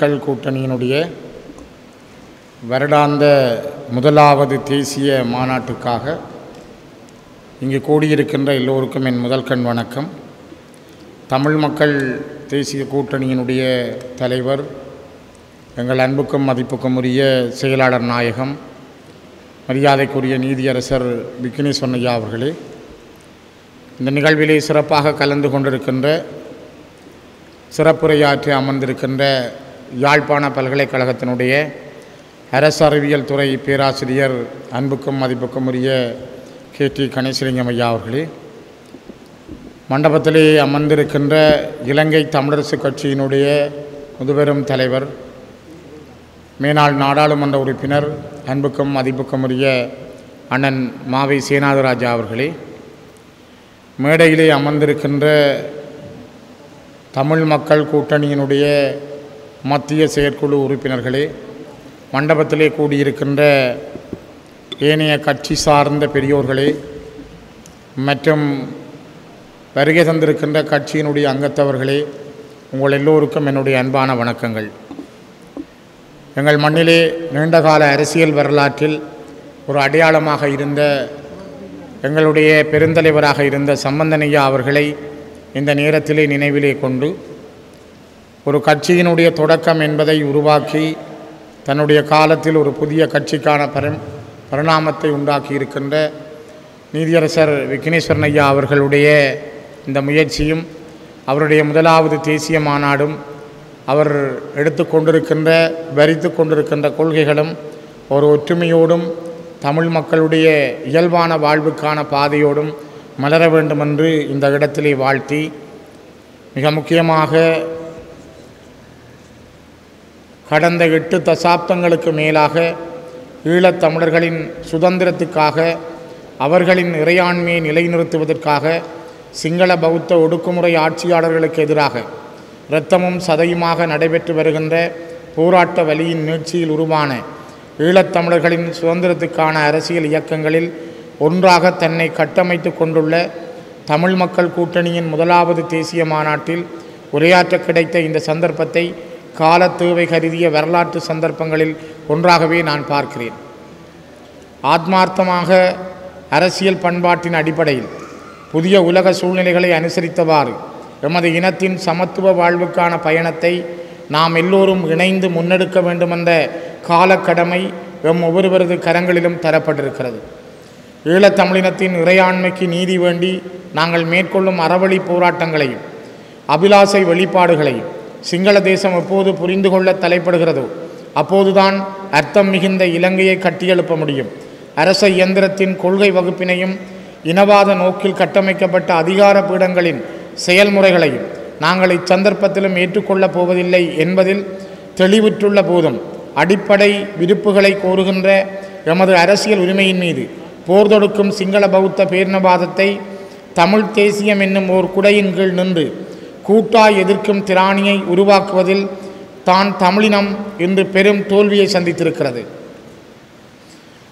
மக்கள் கூட்டணியினுடைய வருடாந்த முதலாவது தேசிய மாநாட்டுக்காக இங்கு கூடியிருக்கின்ற எல்லோருக்கும் என் முதல் கண் வணக்கம். தமிழ் மக்கள் தேசிய கூட்டணியினுடைய தலைவர், எங்கள் அன்புக்கும் மதிப்புக்கும் உரிய செயலாளர் நாயகம், மரியாதைக்குரிய நீதியரசர் விக்னேஸ்வரன் ஐயா அவர்களே, இந்த நிகழ்விலே சிறப்பாக கலந்து கொண்டிருக்கின்ற, சிறப்புரையாற்றி அமர்ந்திருக்கின்ற யாழ்ப்பாண பல்கலைக்கழகத்தினுடைய அரசு அறிவியல் துறை பேராசிரியர், அன்புக்கும் மதிப்புக்கும் உரிய KT கணேசலிங்கம் ஐயா அவர்களே, மண்டபத்திலே அமர்ந்திருக்கின்ற இலங்கை தமிழரசு கட்சியினுடைய முதுபெரும் தலைவர், மேனாள் நாடாளுமன்ற உறுப்பினர், அன்புக்கும் மதிப்புக்கும் உரிய அண்ணன் மாவை சேனாதராஜா அவர்களே, மேடையிலே அமர்ந்திருக்கின்ற தமிழ் மக்கள் கூட்டணியினுடைய மத்திய செயற்குழு உறுப்பினர்களே, மண்டபத்திலே கூடியிருக்கின்ற ஏனைய கட்சி சார்ந்த பெரியோர்களே மற்றும் வருகை தந்திருக்கின்ற கட்சியினுடைய அங்கத்தவர்களே, உங்கள் எல்லோருக்கும் என்னுடைய அன்பான வணக்கங்கள். எங்கள் மண்ணிலே நீண்டகால அரசியல் வரலாற்றில் ஒரு அடையாளமாக இருந்த எங்களுடைய பெருந்தலைவராக இருந்த சம்பந்தனையா அவர்களை இந்த நேரத்திலே நினைவிலே கொண்டு, ஒரு கட்சியினுடைய தொடக்கம் என்பதை உருவாக்கி தன்னுடைய காலத்தில் ஒரு புதிய கட்சிக்கான பரிணாமத்தை உண்டாக்கி இருக்கின்ற நீதியரசர் விக்னேஸ்வரன் ஐயா அவர்களுடைய இந்த முயற்சியும், அவருடைய முதலாவது தேசிய மாநாடும், அவர் எடுத்துக்கொண்டிருக்கின்ற வரித்து கொண்டிருக்கின்ற கொள்கைகளும் ஒரு ஒற்றுமையோடும் தமிழ் மக்களுடைய இயல்பான வாழ்வுக்கான பாதையோடும் மலர வேண்டுமென்று இந்த இடத்திலே வாழ்த்தி, மிக முக்கியமாக கடந்த 8 தசாப்தங்களுக்கு மேலாக ஈழத்தமிழர்களின் சுதந்திரத்துக்காக, அவர்களின் இறையாண்மையை நிலைநிறுத்துவதற்காக சிங்கள பௌத்த ஒடுக்குமுறை ஆட்சியாளர்களுக்கு எதிராக இரத்தமும் சதையுமாக நடைபெற்று வருகின்ற போராட்ட வழியின் நீட்சியில் உருவான ஈழத்தமிழர்களின் சுதந்திரத்துக்கான அரசியல் இயக்கங்களில் ஒன்றாக தன்னை கட்டமைத்து கொண்டுள்ள தமிழ் மக்கள் கூட்டணியின் முதலாவது தேசிய மாநாட்டில் உரையாற்ற கிடைத்த இந்த சந்தர்ப்பத்தை கால தேவை கருதிய வரலாற்று சந்தர்ப்பங்களில் ஒன்றாகவே நான் பார்க்கிறேன். ஆத்மார்த்தமாக அரசியல் பண்பாட்டின் அடிப்படையில் புதிய உலக சூழ்நிலைகளை அனுசரித்தவாறு எமது இனத்தின் சமத்துவ வாழ்வுக்கான பயணத்தை நாம் எல்லோரும் இணைந்து முன்னெடுக்க வேண்டுமென்ற காலக்கடமை எம் ஒவ்வொருவரது கரங்களிலும் தரப்பட்டிருக்கிறது. ஈழத்தமிழினத்தின் இறையாண்மைக்கு நீதி வேண்டி நாங்கள் மேற்கொள்ளும் அறவழி போராட்டங்களையும் அபிலாசை வெளிப்பாடுகளையும் சிங்கள தேசம் எப்போது புரிந்து கொள்ள தலைப்படுகிறதோ அப்போதுதான் அர்த்தம் மிகுந்த இலங்கையை கட்டியெழுப்ப முடியும். அரச இயந்திரத்தின் கொள்கை வகுப்பினையும் இனவாத நோக்கில் கட்டமைக்கப்பட்ட அதிகார பீடங்களின் செயல்முறைகளையும் நாங்கள் இச்சந்தர்ப்பத்திலும் ஏற்றுக்கொள்ளப் போவதில்லை என்பதில் தெளிவுற்றுள்ள போதும், அடிப்படை விருப்புகளை கோருகின்ற எமது அரசியல் உரிமையின் மீது போர் தொடுக்கும் சிங்கள பௌத்த பேரினவாதத்தை தமிழ் தேசியம் என்னும் ஓர் குடையின் கீழ் நின்று கூட்டாய் எதிர்க்கும் திராணியை உருவாக்குவதில் தான் தமிழினம் இன்று பெரும் தோல்வியை சந்தித்திருக்கிறது.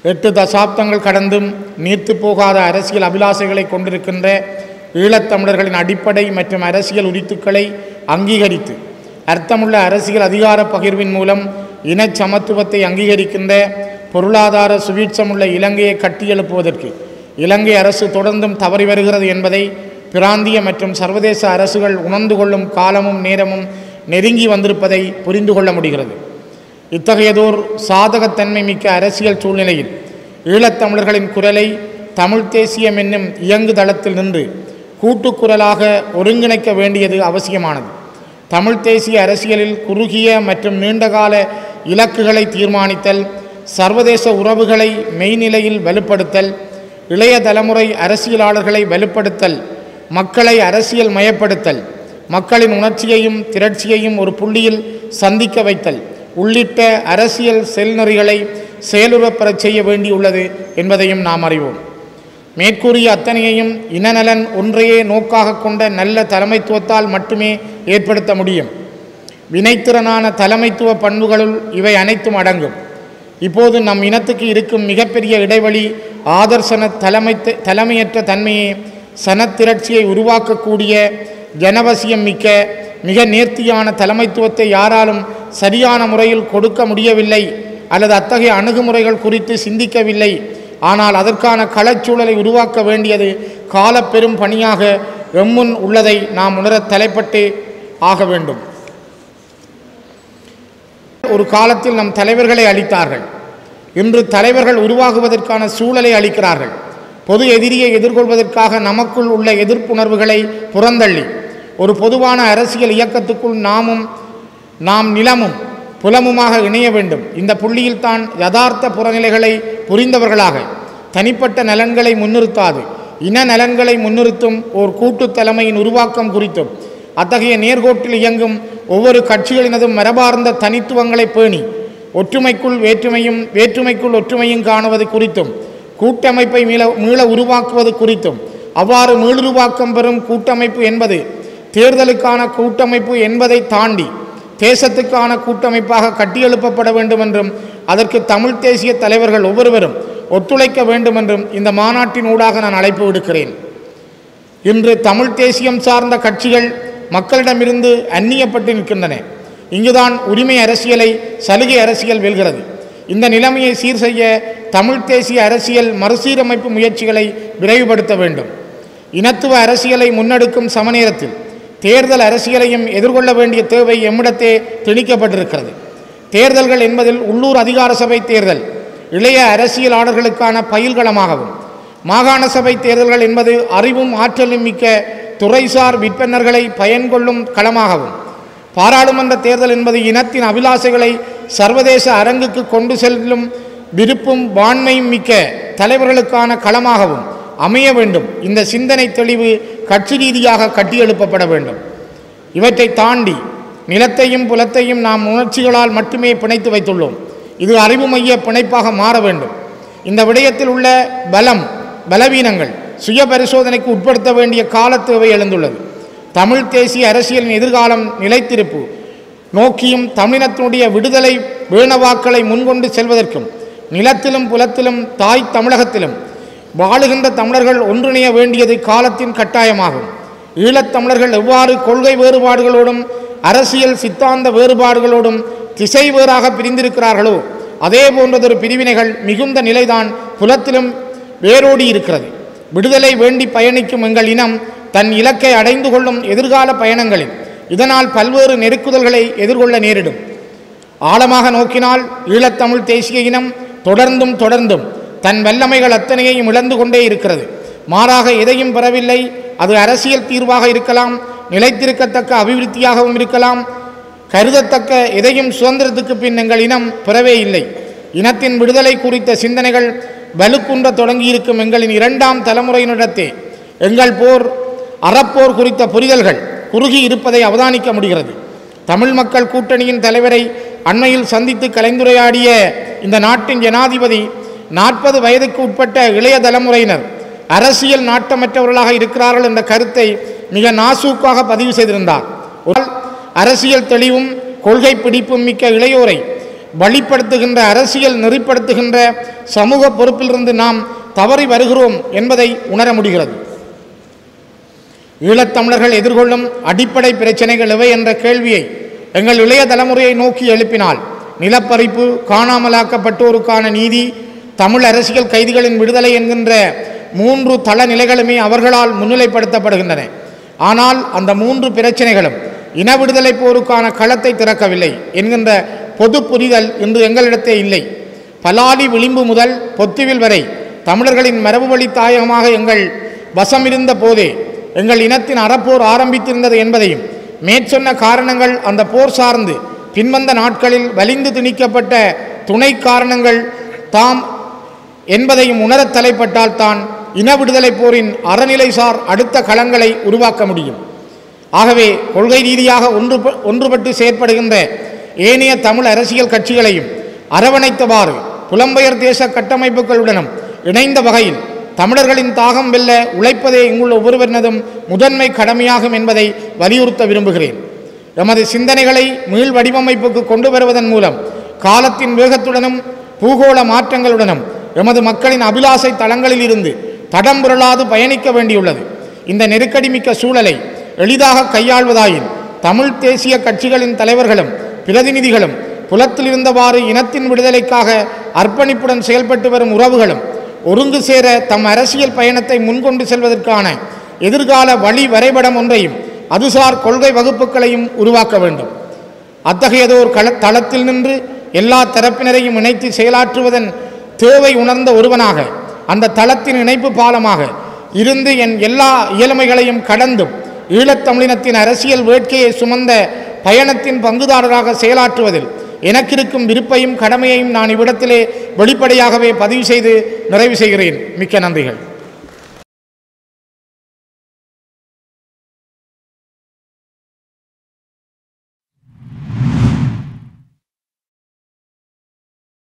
8 தசாப்தங்கள் கடந்தும் நீர்த்து போகாத அரசியல் அபிலாசைகளை கொண்டிருக்கின்ற ஈழத்தமிழர்களின் அடிப்படை மற்றும் அரசியல் உரித்துக்களை அங்கீகரித்து அர்த்தமுள்ள அரசியல் அதிகார பகிர்வின் மூலம் இனச்சமத்துவத்தை அங்கீகரிக்கின்ற பொருளாதார சுவீட்சமுள்ள இலங்கையை கட்டியெழுப்புவதற்கு இலங்கை அரசு தொடர்ந்தும் தவறி வருகிறது என்பதை பிராந்திய மற்றும் சர்வதேச அரசுகள் உணர்ந்து கொள்ளும் காலமும் நேரமும் நெருங்கி வந்திருப்பதை புரிந்து கொள்ள முடிகிறது. இத்தகையதோர் சாதகத்தன்மை மிக்க அரசியல் சூழ்நிலையில் ஈழத்தமிழர்களின் குரலை தமிழ் தேசியம் என்னும் இயங்கு தளத்தில் நின்று கூட்டுக்குரலாக ஒருங்கிணைக்க வேண்டியது அவசியமானது. தமிழ் தேசிய அரசியலில் குறுகிய மற்றும் நீண்டகால இலக்குகளை தீர்மானித்தல், சர்வதேச உறவுகளை மெய்நிலையில் வலுப்படுத்தல், இளைய தலைமுறை அரசியலாளர்களை வலுப்படுத்தல், மக்களை அரசியல் மயப்படுத்தல், மக்களின் உணர்ச்சியையும் திரட்சியையும் ஒரு புள்ளியில் சந்திக்க வைத்தல் உள்ளிட்ட அரசியல் செல்நெறிகளை செயலுறப்பெறச் செய்ய வேண்டியுள்ளது என்பதையும் நாம் அறிவோம். மேற்கூறிய அத்தனையையும் இனநலன் ஒன்றையே நோக்காக கொண்ட நல்ல தலைமைத்துவத்தால் மட்டுமே ஏற்படுத்த முடியும். வினைத்திறனான தலைமைத்துவ பண்புகளுள் இவை அனைத்தும் அடங்கும். இப்போது நம் இனத்துக்கு இருக்கும் மிகப்பெரிய இடைவெளி ஆதர்சன தலைமையற்ற தன்மையே சனத்திரட்சியை உருவாக்கக்கூடிய ஜனவசியம் மிக்க மிக நேர்த்தியான தலைமைத்துவத்தை யாராலும் சரியான முறையில் கொடுக்க முடியவில்லை அல்லது அத்தகைய அணுகுமுறைகள் குறித்து சிந்திக்கவில்லை. ஆனால் அதற்கான களச்சூழலை உருவாக்க வேண்டியது காலப்பெரும் பணியாக எம்முன் உள்ளதை நாம் உணரத் தலைப்பட்டு ஆக வேண்டும். ஒரு காலத்தில் நம் தலைவர்களை அளித்தார்கள். இன்று தலைவர்கள் உருவாகுவதற்கான சூழலை அளிக்கிறார்கள். பொது எதிரியை எதிர்கொள்வதற்காக நமக்குள் உள்ள எதிர்ப்புணர்வுகளை புறந்தள்ளி ஒரு பொதுவான அரசியல் இயக்கத்துக்குள் நாம் நிலமும் புலமுமாக இணைய வேண்டும். இந்த புள்ளியில் தான் யதார்த்த புறநிலைகளை புரிந்தவர்களாக தனிப்பட்ட நலன்களை முன்னிறுத்தாது இன நலன்களை முன்னிறுத்தும் ஓர் கூட்டு தலைமையின் உருவாக்கம் குறித்தும் அத்தகைய நேர்கோட்டில் இயங்கும் ஒவ்வொரு கட்சிகளினதும் மரபார்ந்த தனித்துவங்களை பேணி ஒற்றுமைக்குள் வேற்றுமையும் வேற்றுமைக்குள் ஒற்றுமையும் காணுவது குறித்தும் கூட்டமைப்பை மீள உருவாக்குவது குறித்தும் அவ்வாறு மீளுருவாக்கம் பெறும் கூட்டமைப்பு என்பது தேர்தலுக்கான கூட்டமைப்பு என்பதை தாண்டி தேசத்துக்கான கூட்டமைப்பாக கட்டியெழுப்பப்பட வேண்டும் என்றும் அதற்கு தமிழ் தேசிய தலைவர்கள் ஒவ்வொருவரும் ஒத்துழைக்க வேண்டும் என்றும் இந்த மாநாட்டின் ஊடாக நான் அழைப்பு விடுக்கிறேன். இன்று தமிழ் தேசியம் சார்ந்த கட்சிகள் மக்களிடமிருந்து அந்நியப்பட்டு நிற்கின்றன. இங்குதான் உரிமை அரசியலை சலுகை அரசியல் வெல்கிறது. இந்த நிலைமையை சீர் செய்ய தமிழ் தேசிய அரசியல் மறுசீரமைப்பு முயற்சிகளை விரைவுபடுத்த வேண்டும். இனத்துவ அரசியலை முன்னெடுக்கும் சமநேரத்தில் தேர்தல் அரசியலையும் எதிர்கொள்ள வேண்டிய தேவை எம்மிடத்தே திணிக்கப்பட்டிருக்கிறது. தேர்தல்கள் என்பதில் உள்ளூர் அதிகார சபை தேர்தல் இளைய அரசியலாளர்களுக்கான பயில்களமாகவும், மாகாண சபை தேர்தல்கள் என்பது அறிவும் ஆற்றலும் மிக்க துறைசார் விற்பனர்களை பயன்கொள்ளும் களமாகவும், பாராளுமன்ற தேர்தல் என்பது இனத்தின் அபிலாசைகளை சர்வதேச அரங்குக்கு கொண்டு செல்லும் விருப்பும் வாண்மையும் மிக்க தலைவர்களுக்கான களமாகவும் அமைய வேண்டும். இந்த சிந்தனை தெளிவு கட்சி ரீதியாக கட்டியெழுப்பப்பட வேண்டும். இவற்றை தாண்டி நிலத்தையும் புலத்தையும் நாம் உணர்ச்சிகளால் மட்டுமே பிணைத்து வைத்துள்ளோம். இது அறிவு மைய பிணைப்பாக மாற வேண்டும். இந்த விடயத்தில் உள்ள பலவீனங்கள் சுய பரிசோதனைக்கு உட்படுத்த வேண்டிய கால தேவை எழுந்துள்ளது. தமிழ் தேசிய அரசியலின் எதிர்காலம் நிலைத்திருப்பு நோக்கியும் தமிழினத்தினுடைய விடுதலை வேணவாக்களை முன்கொண்டு செல்வதற்கும் நிலத்திலும் புலத்திலும் தாய் தமிழகத்திலும் வாழுகின்ற தமிழர்கள் ஒன்றிணைய வேண்டியது காலத்தின் கட்டாயமாகும். ஈழத்தமிழர்கள் எவ்வாறு கொள்கை வேறுபாடுகளோடும் அரசியல் சித்தாந்த வேறுபாடுகளோடும் திசை வேறாக பிரிந்திருக்கிறார்களோ அதே போன்றதொரு பிரிவினைகள் மிகுந்த நிலைதான் புலத்திலும் வேரோடி இருக்கிறது. விடுதலை வேண்டி பயணிக்கும் எங்கள் இனம் தன் இலக்கை அடைந்து கொள்ளும் எதிர்கால பயணங்களில் இதனால் பல்வேறு நெருக்குதல்களை எதிர்கொள்ள நேரிடும். ஆழமாக நோக்கினால் ஈழத்தமிழ் தேசிய இனம் தொடர்ந்தும் தன் வல்லமைகள் அத்தனையையும் இழந்து கொண்டே இருக்கிறது. மாறாக எதையும் பெறவில்லை. அது அரசியல் தீர்வாக இருக்கலாம், நிலைத்திருக்கத்தக்க அபிவிருத்தியாகவும் இருக்கலாம். கருதத்தக்க எதையும் சுதந்திரத்துக்கு பின் எங்கள் இனம் பெறவே இல்லை. இனத்தின் விடுதலை குறித்த சிந்தனைகள் வலுக்குன்ற தொடங்கியிருக்கும் எங்களின் இரண்டாம் தலைமுறையினிடத்தே எங்கள் அறப்போர் குறித்த புரிதல்கள் குறுகி இருப்பதை அவதானிக்க முடிகிறது. தமிழ் மக்கள் கூட்டணியின் தலைவரை அண்மையில் சந்தித்து கலந்துரையாடிய இந்த நாட்டின் ஜனாதிபதி 40 வயதுக்கு உட்பட்ட இளைய தலைமுறையினர் அரசியல் நாட்டமற்றவர்களாக இருக்கிறார்கள் என்ற கருத்தை மிக நாசூக்காக பதிவு செய்திருந்தார். அரசியல் தெளிவும் கொள்கை பிடிப்பும் மிக்க இளையோரை வழிப்படுத்துகின்ற அரசியல் நெறிப்படுத்துகின்ற சமூக பொறுப்பிலிருந்து நாம் தவறி வருகிறோம் என்பதை உணர முடிகிறது. ஈழத்தமிழர்கள் எதிர்கொள்ளும் அடிப்படை பிரச்சனைகள் எவை என்ற கேள்வியை எங்கள் இளைய தலைமுறையை நோக்கி எழுப்பினால் நிலப்பறிப்பு, காணாமலாக்கப்பட்டோருக்கான நீதி, தமிழ் அரசியல் கைதிகளின் விடுதலை என்கின்ற 3 தள நிலைகளுமே அவர்களால் முன்னிலைப்படுத்தப்படுகின்றன. ஆனால் அந்த 3 பிரச்சனைகளும் இன விடுதலை போருக்கான களத்தை திறக்கவில்லை என்கின்ற பொது புரிதல் இன்று எங்களிடத்தே இல்லை. பலாலி விளிம்பு முதல் பொத்துவில் வரை தமிழர்களின் மரபு வழி தாயகமாக எங்கள் வசமிருந்த போதே எங்கள் இனத்தின் அறப்போர் ஆரம்பித்திருந்தது என்பதையும் மேற்சொன்ன காரணங்கள் அந்த போர் சார்ந்து பின்வந்த நாட்களில் வலிந்து திணிக்கப்பட்ட துணை காரணங்கள் தாம் என்பதையும் உணரத் தலைப்பட்டால் தான் இன விடுதலை போரின் அறநிலைசார் அடுத்த களங்களை உருவாக்க முடியும். ஆகவே கொள்கை ரீதியாக ஒன்றுபட்டு செயற்படுகின்ற ஏனைய தமிழ் அரசியல் கட்சிகளையும் அரவணைத்தவாறு புலம்பெயர் தேச கட்டமைப்புகளுடனும் இணைந்த வகையில் தமிழர்களின் தாகம் வெல்ல உழைப்பதே இங்குள்ள ஒவ்வொருவரினதும் முதன்மை கடமையாகும் என்பதை வலியுறுத்த விரும்புகிறேன். எமது சிந்தனைகளை மீள் வடிவமைப்புக்கு கொண்டு வருவதன் மூலம் காலத்தின் வேகத்துடனும் பூகோள மாற்றங்களுடனும் எமது மக்களின் அபிலாசை தளங்களில் இருந்து தடம்புரளாது பயணிக்க வேண்டியுள்ளது. இந்த நெருக்கடி மிக்க சூழலை எளிதாக கையாள்வதாயின் தமிழ் தேசிய கட்சிகளின் தலைவர்களும் பிரதிநிதிகளும், புலத்தில் இருந்தவாறு இனத்தின் விடுதலைக்காக அர்ப்பணிப்புடன் செயல்பட்டு வரும் உறவுகளும் ஒருங்கு சேர தம் அரசியல் பயணத்தை முன்கொண்டு செல்வதற்கான எதிர்கால வழி வரைபடம் ஒன்றையும் அதுசார் கொள்கை வகுப்புகளையும் உருவாக்க வேண்டும். அத்தகையதோர் தளத்தில் நின்று எல்லா தரப்பினரையும் இணைத்து செயலாற்றுவதன் தேவை உணர்ந்த ஒருவனாக, அந்த தளத்தின் இணைப்பு பாலமாக இருந்து என் எல்லா இயலுமைகளையும் கடந்தும் ஈழத்தமிழினத்தின் அரசியல் வேட்கையை சுமந்த பயணத்தின் பங்குதாரராக செயலாற்றுவதில் எனக்கிருக்கும் விருப்பையும் கடமையையும் நான் இவ்விடத்திலே வெளிப்படையாகவே பதிவு செய்து நிறைவு செய்கிறேன். மிக்க நன்றிகள்.